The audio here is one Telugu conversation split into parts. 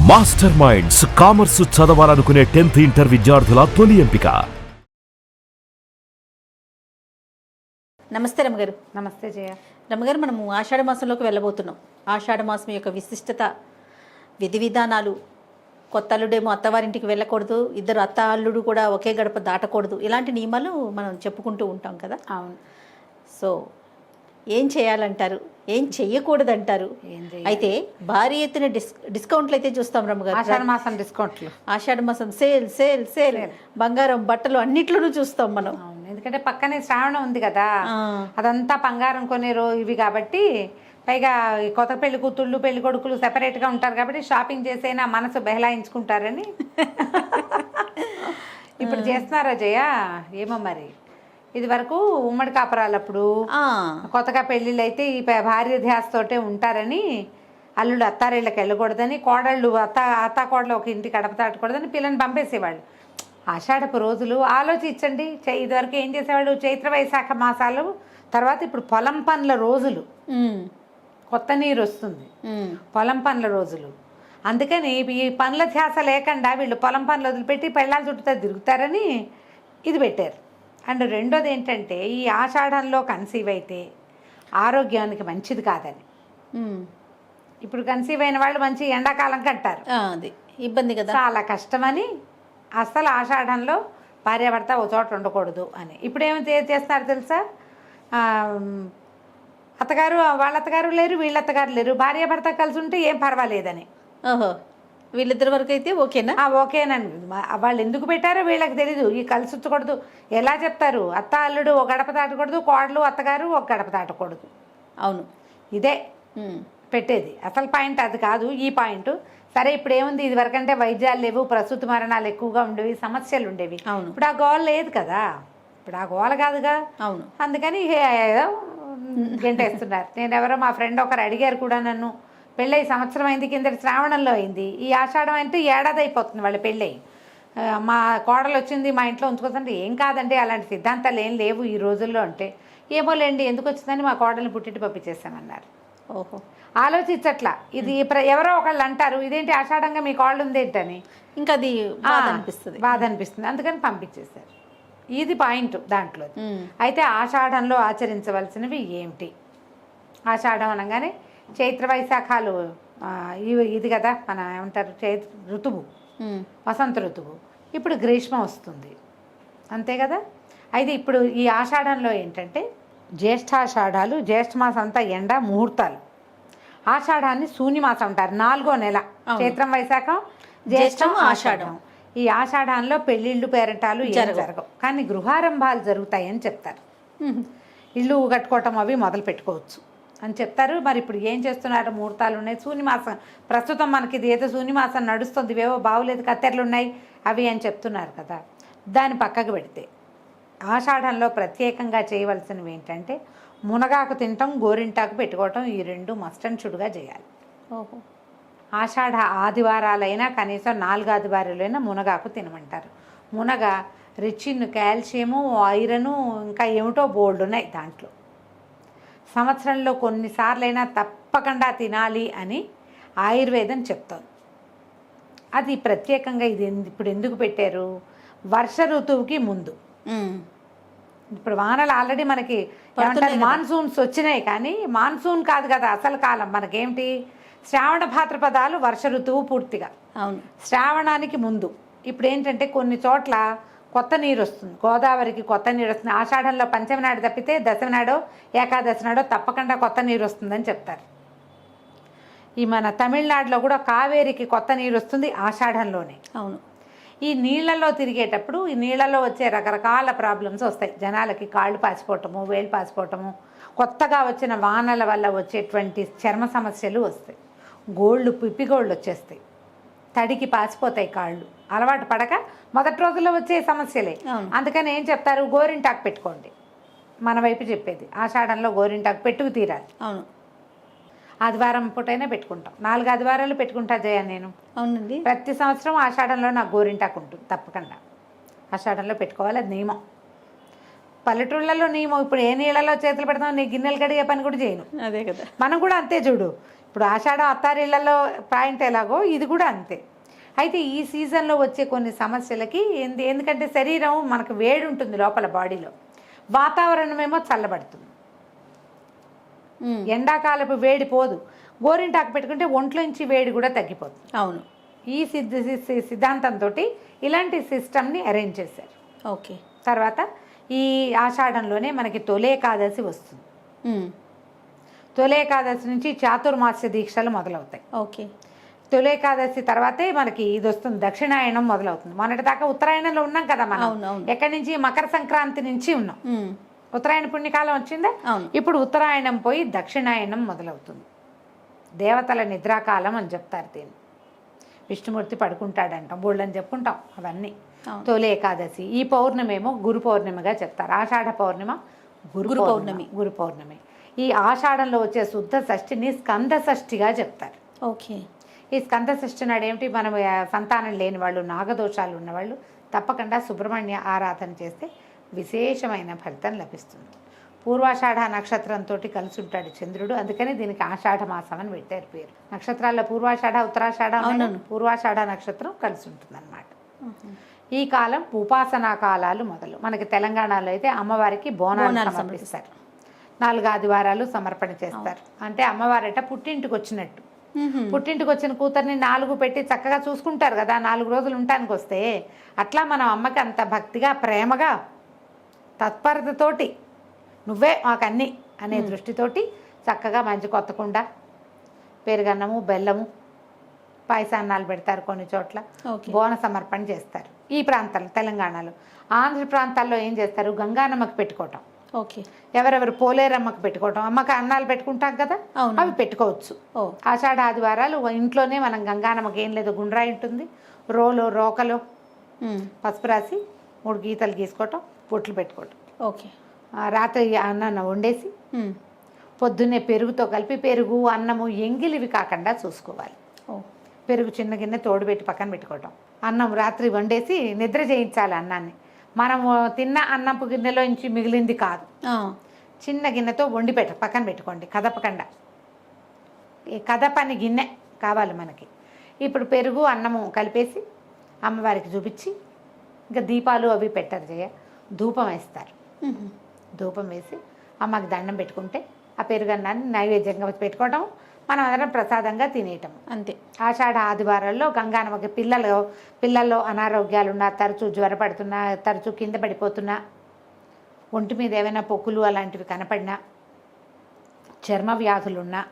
మాస్టర్ మైండ్స్ కామర్స్ చదవాలనుకునే 10th ఇంటర్ విద్యార్థుల తొలి ఎంపిక. నమస్తే రమగారు. నమస్తే జయ. రమగారు, మనము ఆషాఢ మాసంలోకి వెళ్ళబోతున్నాం. ఆషాఢ మాసం యొక్క విశిష్టత, విధి విధానాలు, కొత్త అల్లుడేమో అత్తవారింటికి వెళ్ళకూడదు, ఇద్దరు అత్త అల్లుడు కూడా ఒకే గడప దాటకూడదు, ఇలాంటి నియమాలు మనం చెప్పుకుంటూ ఉంటాం కదా. అవును. సో ఏం చేయాలంటారు, ఏం చెయ్యకూడదంటారు? అయితే భారీ ఎత్తున డిస్కౌంట్లు అయితే చూస్తాం రమగారు. ఆషాఢ మాసం డిస్కౌంట్లు, ఆషాఢ మాసం సేల్ సేల్ సేల్, బంగారం బట్టలు అన్నిట్లోనూ చూస్తాం మనం. ఎందుకంటే పక్కనే శ్రావణం ఉంది కదా, అదంతా బంగారం కొనే ఇవి కాబట్టి, పైగా కొత్త పెళ్లి కూతుళ్ళు పెళ్లి కొడుకులు సెపరేట్గా ఉంటారు కాబట్టి షాపింగ్ చేసైనా మనసు బెహలాయించుకుంటారని ఇప్పుడు చేస్తున్నారా జయ? ఏమో మరి. ఇది వరకు ఉమ్మడి కాపురాలప్పుడు కొత్తగా పెళ్ళిళ్ళు అయితే ఈ భార్య ధ్యాసతోటే ఉంటారని, అల్లుడు అత్తారేళ్ళకి వెళ్ళకూడదని, కోడళ్ళు అత్త కోడలు ఒక ఇంటికి గడప దాటకూడదని పిల్లని పంపేసేవాళ్ళు. ఆషాఢపు రోజులు ఆలోచించండి. ఇదివరకు ఏం చేసేవాళ్ళు? చైత్ర వైశాఖ మాసాలు తర్వాత ఇప్పుడు పొలం పనుల రోజులు, కొత్త నీరు వస్తుంది, పొలం పనుల రోజులు. అందుకని ఈ పనుల ధ్యాస లేకుండా వీళ్ళు పొలం పనులు వదిలిపెట్టి పెళ్ళాల చుట్టూ తిరుగుతారని ఇది పెట్టారు. అండ్ రెండోది ఏంటంటే, ఈ ఆషాఢంలో కన్సీవ్ అయితే ఆరోగ్యానికి మంచిది కాదని. ఇప్పుడు కన్సీవ్ అయిన వాళ్ళు మంచి ఎండాకాలం కంటారు, అది ఇబ్బంది కదా, చాలా కష్టమని అసలు ఆషాఢంలో భార్యాభర్త ఒక చోట ఉండకూడదు అని. ఇప్పుడు ఏమి చేస్తున్నారు తెలుసా? అత్తగారు వాళ్ళ అత్తగారు లేరు, వీళ్ళ అత్తగారు లేరు, భార్యాభర్త కలిసి ఉంటే ఏం పర్వాలేదని. ఓహో, వీళ్ళిద్దరి వరకు అయితే ఓకేనా? ఓకేనండి. వాళ్ళు ఎందుకు పెట్టారో వీళ్ళకి తెలీదు. ఈ కలిసి ఉంచకూడదు ఎలా చెప్తారు? అత్త అల్లుడు ఒక గడప దాటకూడదు, కోడలు అత్తగారు ఒక గడప దాటకూడదు. అవును, ఇదే పెట్టేది. అసలు పాయింట్ అది కాదు, ఈ పాయింట్. సరే, ఇప్పుడు ఏముంది? ఇది వరకంటే వైద్యాలు లేవు, ప్రసూతి మరణాలు ఎక్కువగా ఉండేవి, సమస్యలు ఉండేవి. అవును, ఇప్పుడు ఆ గోల లేదు కదా, ఇప్పుడు ఆ గోల కాదుగా. అవును, అందుకని గంటేస్తున్నారు. నేను ఎవరో మా ఫ్రెండ్ ఒకరు అడిగారు కూడా నన్ను, పెళ్ళై సంవత్సరం అయింది, కింద శ్రావణంలో అయింది, ఈ ఆషాఢం అంటే ఏడాది అయిపోతుంది వాళ్ళ పెళ్ళై, మా కోడలు వచ్చింది మా ఇంట్లో ఉంచుకోదంటే ఏం కాదండి, అలాంటి సిద్ధాంతాలు ఏం లేవు ఈ రోజుల్లో. అంటే ఏమోలేండి, ఎందుకు వచ్చిందని మా కోడల్ని పుట్టింటి పంపించేస్తామన్నారు. ఓహో, ఆలోచించట్లా. ఇది ఎవరో ఒకళ్ళు అంటారు, ఇదేంటి ఆషాఢంగా మీ కోళ్ళు ఉంది ఏంటని, ఇంకా అది బాధ అనిపిస్తుంది, అందుకని పంపించేశారు. ఇది పాయింట్ దాంట్లో. అయితే ఆషాఢంలో ఆచరించవలసినవి ఏమిటి? ఆషాఢం అనగానే చైత్ర వైశాఖాలు, ఇది కదా మన ఏమంటారు, ఋతువు, వసంత ఋతువు. ఇప్పుడు గ్రీష్మం వస్తుంది, అంతే కదా. అయితే ఇప్పుడు ఈ ఆషాఢంలో ఏంటంటే జ్యేష్ఠాషాఢాలు, జ్యేష్ఠమాసం అంతా ఎండ ముహూర్తాలు. ఆషాఢాన్ని శూన్యమాసం అంటారు, 4వ నెల. చైత్రం వైశాఖం జ్యేష్ఠం ఆషాఢం. ఈ ఆషాఢంలో పెళ్ళిళ్ళు పేరంటాలు ఏం జరగవు, కానీ గృహారంభాలు జరుగుతాయని చెప్తారు. ఇల్లు కట్టుకోవటం అవి మొదలు పెట్టుకోవచ్చు అని చెప్తారు. మరి ఇప్పుడు ఏం చేస్తున్నారు? ముహూర్తాలు ఉన్నాయి, శూన్యమాసం ప్రస్తుతం మనకి ఇది ఏదో శూన్యమాసం నడుస్తుంది, ఇవేవో బావులేదు కత్తెరలు ఉన్నాయి అవి అని చెప్తున్నారు కదా. దాన్ని పక్కకు పెడితే ఆషాఢంలో ప్రత్యేకంగా చేయవలసినవి ఏంటంటే, మునగాకు తినటం, గోరింటాకు పెట్టుకోవటం, ఈ రెండు మస్ట్ అండ్ షుడ్గా చేయాలి. ఓహో, ఆషాఢ ఆదివారాలైనా కనీసం 4 ఆదివారాలైనా మునగాకు తినమంటారు. మునగ రిచ్ ఇన్ కాల్షియము, ఐరను, ఇంకా ఏమిటో బోల్డ్ ఉన్నాయి దాంట్లో. సంవత్సరంలో కొన్నిసార్లైనా తప్పకుండా తినాలి అని ఆయుర్వేదం చెప్తుంది. అది ప్రత్యేకంగా ఇది ఇప్పుడు ఎందుకు పెట్టారు? వర్ష ఋతువుకి ముందు. ఇప్పుడు వానలు ఆల్రెడీ మనకి మాన్సూన్స్ వచ్చినాయి, కానీ మాన్సూన్ కాదు కదా అసలు కాలం. మనకేమిటి? శ్రావణ భాద్రపదాలు వర్ష ఋతువు పూర్తిగా. అవును, శ్రావణానికి ముందు. ఇప్పుడు ఏంటంటే కొన్ని చోట్ల కొత్త నీరు వస్తుంది, గోదావరికి కొత్త నీరు వస్తుంది. ఆషాఢంలో పంచమి నాడు తప్పితే దశమి నాడో ఏకాదశి నాడో తప్పకుండా కొత్త నీరు వస్తుందని చెప్తారు. ఈ మన తమిళనాడులో కూడా కావేరికి కొత్త నీరు వస్తుంది ఆషాఢంలోనే. అవును. ఈ నీళ్లలో తిరిగేటప్పుడు ఈ నీళ్లలో వచ్చే రకరకాల ప్రాబ్లమ్స్ వస్తాయి జనాలకి. కాళ్ళు పాసిపోవటము, వేలు పాసిపోవటము, కొత్తగా వచ్చిన వానల వల్ల వచ్చేటువంటి చర్మ సమస్యలు వస్తాయి, గోళ్ళు పిప్పిగోళ్ళు వచ్చేస్తాయి, తడికి పాసిపోతాయి కాళ్ళు. అలవాటు పడక మొదటి రోజుల్లో వచ్చే సమస్యలే. అందుకని ఏం చెప్తారు? గోరింటాకు పెట్టుకోండి. మన వైపు చెప్పేది ఆషాఢంలో గోరింటాకు పెట్టుకు తీరాలి. అవును, ఆదివారం పూటైనా పెట్టుకుంటాం, 4 ఆదివారాలు పెట్టుకుంటా జయ నేను. అవునండి, ప్రతి సంవత్సరం ఆషాఢంలో నాకు గోరింటాకు ఉంటుంది తప్పకుండా. ఆషాఢంలో పెట్టుకోవాలి, అది నియమం. పల్లెటూళ్ళలో నియమం. ఇప్పుడు ఏ నీళ్ళలో చేతులు పెడతాం, నీ గిన్నెలు కడిగే పని కూడా చేయను. అదే కదా. మనం కూడా అంతే చూడు. ఇప్పుడు ఆషాఢం అత్తారిళ్లలో పాయింట్ ఎలాగో ఇది కూడా అంతే. అయితే ఈ సీజన్లో వచ్చే కొన్ని సమస్యలకి ఎందుకంటే శరీరం మనకు వేడి ఉంటుంది లోపల బాడీలో, వాతావరణం ఏమో చల్లబడుతుంది. ఎండాకాలపు వేడి పోదు, గోరింటాకు పెట్టుకుంటే ఒంట్లోంచి వేడి కూడా తగ్గిపోతుంది. అవును, ఈ సిద్ధాంతంతో ఇలాంటి సిస్టమ్ని అరేంజ్ చేశారు. ఓకే. తర్వాత ఈ ఆషాఢంలోనే మనకి తొలి ఏకాదశి వస్తుంది. తొలి ఏకాదశి నుంచి చాతుర్మాస్య దీక్షలు మొదలవుతాయి. ఓకే. తొలి ఏకాదశి తర్వాతే మనకి ఇది వస్తుంది, దక్షిణాయనం మొదలవుతుంది. మొన్నటిదాకా ఉత్తరాయణంలో ఉన్నాం కదా మనం. ఎక్కడి నుంచి? మకర సంక్రాంతి నుంచి ఉన్నాం. ఉత్తరాయణ పుణ్యకాలం వచ్చిందా? ఇప్పుడు ఉత్తరాయణం పోయి దక్షిణాయనం మొదలవుతుంది. దేవతల నిద్రాకాలం అని చెప్తారు దీన్ని. విష్ణుమూర్తి పడుకుంటాడంటాం, బోళ్ళని చెప్పుకుంటాం అవన్నీ. తొలి ఏకాదశి, ఈ పౌర్ణమి ఏమో గురు పౌర్ణమిగా చెప్తారు. ఆషాఢ పౌర్ణిమ గురు పౌర్ణమి. ఈ ఆషాఢంలో వచ్చే శుద్ధ షష్ఠిని స్కంద షష్ఠిగా చెప్తారు. ఓకే. ఈ స్కంద షష్ఠి నాడు ఏమిటి, మనం సంతానం లేని వాళ్ళు, నాగదోషాలు ఉన్నవాళ్ళు తప్పకుండా సుబ్రహ్మణ్య ఆరాధన చేస్తే విశేషమైన ఫలితం లభిస్తుంది. పూర్వాషాఢ నక్షత్రంతో కలిసి ఉంటాడు చంద్రుడు, అందుకని దీనికి ఆషాఢ మాసం అని పెట్టారు పేరు. నక్షత్రాల్లో పూర్వాషాఢ ఉత్తరాషాఢ, పూర్వాషాఢ నక్షత్రం కలిసి ఉంటుంది అన్నమాట. ఈ కాలం ఉపాసనా కాలాలు మొదలు. మనకి తెలంగాణలో అయితే అమ్మవారికి బోనాలు సమర్పిస్తారు. 4 ఆదివారాలు సమర్పణ చేస్తారు. అంటే అమ్మవారట పుట్టింటికి వచ్చినట్టు. పుట్టింటికి వచ్చిన కూతుర్ని 4 పెట్టి చక్కగా చూసుకుంటారు కదా, 4 రోజులు ఉండటానికి వస్తే. అట్లా మనం అమ్మకి అంత భక్తిగా, ప్రేమగా, తత్పరతతోటి నువ్వే మాకన్నీ అనే దృష్టితోటి చక్కగా మంచి కొత్త కుండ, పెరుగన్నము, బెల్లము, పాయసాన్నాలు పెడతారు. కొన్ని చోట్ల బోన సమర్పణ చేస్తారు. ఈ ప్రాంతాల్లో, తెలంగాణలో. ఆంధ్ర ప్రాంతాల్లో ఏం చేస్తారు, గంగానమ్మకి పెట్టుకోవటం. ఓకే. ఎవరెవరు పోలేరమ్మకి పెట్టుకోవటం, అమ్మకి అన్నాలు పెట్టుకుంటాం కదా, అవి పెట్టుకోవచ్చు. ఆషాఢ ఆదివారాలు ఇంట్లోనే మనం గంగానమ్మకి ఏం లేదు, గుండ్రాయి ఉంటుంది, రోకలో పసుపు రాసి 3 గీతలు గీసుకోవటం, బొట్లు పెట్టుకోవటం. ఓకే. రాత్రి అన్నం వండేసి పొద్దున్నే పెరుగుతో కలిపి, పెరుగు అన్నము ఎంగిలివి కాకుండా చూసుకోవాలి. పెరుగు చిన్న గిన్నె తోడుపెట్టి పక్కన పెట్టుకోవటం. అన్నం రాత్రి వండేసి నిద్ర చేయించాలి అన్నాన్ని. మనము తిన్న అన్నపు గిన్నెలో నుంచి మిగిలింది కాదు, చిన్న గిన్నెతో వండి పక్కన పెట్టుకోండి, కదపకుండా. కదపని గిన్నె కావాలి మనకి. ఇప్పుడు పెరుగు అన్నము కలిపేసి అమ్మవారికి చూపించి, ఇంకా దీపాలు అవి పెట్టరు జయ, ధూపం వేస్తారు. ధూపం వేసి అమ్మకి దండం పెట్టుకుంటే ఆ పెరుగన్నాన్ని నైవేద్యంగా పెట్టుకోవటం, మనం అందరం ప్రసాదంగా తినేయటం అంతే. ఆషాఢ ఆదివారాల్లో గంగానమ్మకి పిల్లల్లో అనారోగ్యాలున్నా, తరచూ జ్వరపడుతున్నా, తరచూ కింద పడిపోతున్నా, ఒంటి మీద ఏమైనా పొక్కులు అలాంటివి కనపడినా, చర్మ వ్యాధులున్నా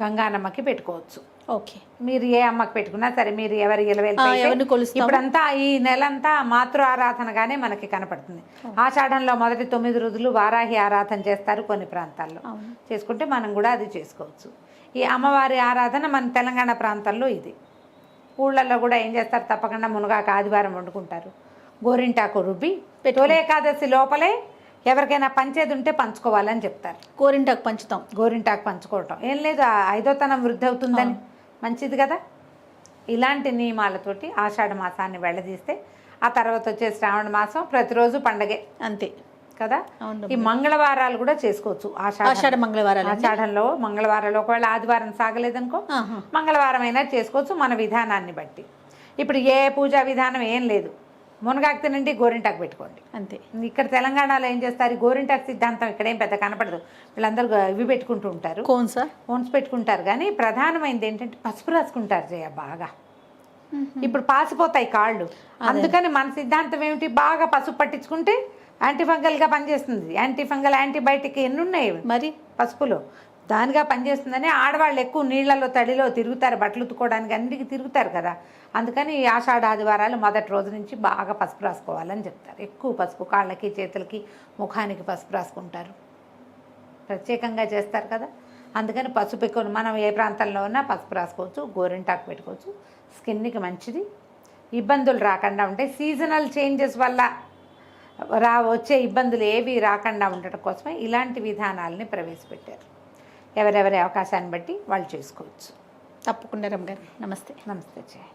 గంగానమ్మకి పెట్టుకోవచ్చు. ఓకే. మీరు ఏ అమ్మకి పెట్టుకున్నా సరే, మీరు ఎవరిని కొలుస్తారు. ఇప్పుడంతా ఈ నెలంతా మాతృ ఆరాధనగానే మనకి కనపడుతుంది. ఆషాఢంలో మొదటి 9 రోజులు వారాహి ఆరాధన చేస్తారు కొన్ని ప్రాంతాల్లో. చేసుకుంటే మనం కూడా అది చేసుకోవచ్చు. ఈ అమ్మవారి ఆరాధన మన తెలంగాణ ప్రాంతాల్లో ఇది. ఊళ్ళల్లో కూడా ఏం చేస్తారు, తప్పకుండా మునగాకు ఆదివారం వండుకుంటారు, గోరింటాకు రుబ్బి తొలి ఏకాదశి లోపలే ఎవరికైనా పంచేది ఉంటే పంచుకోవాలని చెప్తారు. గోరింటాకు పంచుకోవటం ఏం లేదు, 5వ తనం వృద్ధి అవుతుందని, మంచిది కదా. ఇలాంటి నియమాలతోటి ఆషాఢ మాసాన్ని వెళ్ళదీస్తే ఆ తర్వాత వచ్చే శ్రావణ మాసం ప్రతిరోజు పండగే అంతే కదా. ఈ మంగళవారాలు కూడా చేసుకోవచ్చు. ఆషాఢ మంగళవారాలు, ఆషాఢంలో మంగళవారాలు ఒకవేళ ఆదివారం సాగలేదనుకో మంగళవారం అయినా చేసుకోవచ్చు, మన విధానాన్ని బట్టి. ఇప్పుడు ఏ పూజా విధానం ఏం లేదు, మునగాకు తినండి, గోరింటాకు పెట్టుకోండి అంతే. ఇక్కడ తెలంగాణలో ఏం చేస్తారు, గోరింటాకు సిద్ధాంతం ఇక్కడేం పెద్ద కనపడదు. వీళ్ళందరూ ఇవి పెట్టుకుంటూ ఉంటారు, కోన్స్ పెట్టుకుంటారు. కానీ ప్రధానమైనది ఏంటంటే పసుపు రాసుకుంటారు జయ బాగా. ఇప్పుడు పాసిపోతాయి కాళ్ళు, అందుకని మన సిద్ధాంతం ఏమిటి, బాగా పసుపు పట్టించుకుంటే యాంటీఫంగల్గా పనిచేస్తుంది. యాంటీఫంగల్, యాంటీబయాటిక్ ఎన్ని ఉన్నాయి మరి పసుపులో, దానిగా పనిచేస్తుందని ఆడవాళ్ళు ఎక్కువ నీళ్లలో తడిలో తిరుగుతారు, బట్టలు ఉతుకోవడానికి అన్నిటికీ తిరుగుతారు కదా. అందుకని ఈ ఆషాఢ ఆదివారాలు మొదటి రోజు నుంచి బాగా పసుపు రాసుకోవాలని చెప్తారు. ఎక్కువ పసుపు కాళ్ళకి, చేతులకి, ముఖానికి పసుపు రాసుకుంటారు, ప్రత్యేకంగా చేస్తారు కదా. అందుకని పసుపు ఎక్కువ, మనం ఏ ప్రాంతంలో ఉన్నా పసుపు రాసుకోవచ్చు, గోరింటాకు పెట్టుకోవచ్చు, స్కిన్కి మంచిది. ఇబ్బందులు రాకుండా ఉంటాయి. సీజనల్ చేంజెస్ వల్ల వచ్చే ఇబ్బందులు ఏవి రాకుండా ఉండటం కోసమే ఇలాంటి విధానాలని ప్రవేశపెట్టారు. ఎవరెవరి అవకాశాన్ని బట్టి వాళ్ళు చేసుకోవచ్చు. తప్పకుండా రమ్మ గారు. నమస్తే. నమస్తే చేయండి.